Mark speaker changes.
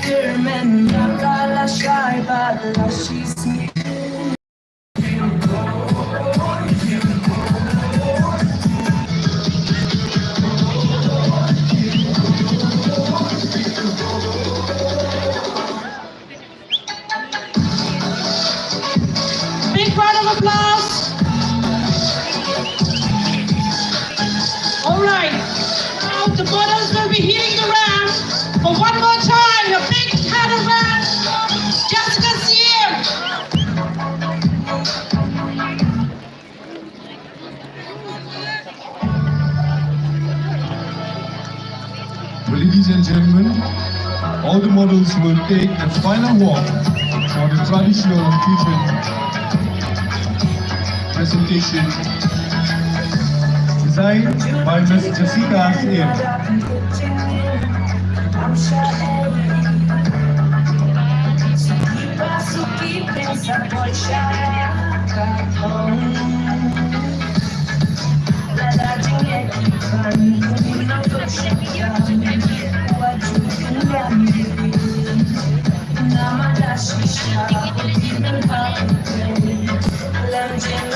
Speaker 1: görmen yakalaşay bağlaşısın.
Speaker 2: Big round of applause. All right, now the bottles will be hitting the round. For one more time, a big hand of round. Jessica Siem.
Speaker 3: Well, ladies and gentlemen, all the models will take the final walk for the traditional fusion presentation designed by Ms. Jessica Siem.
Speaker 1: Legend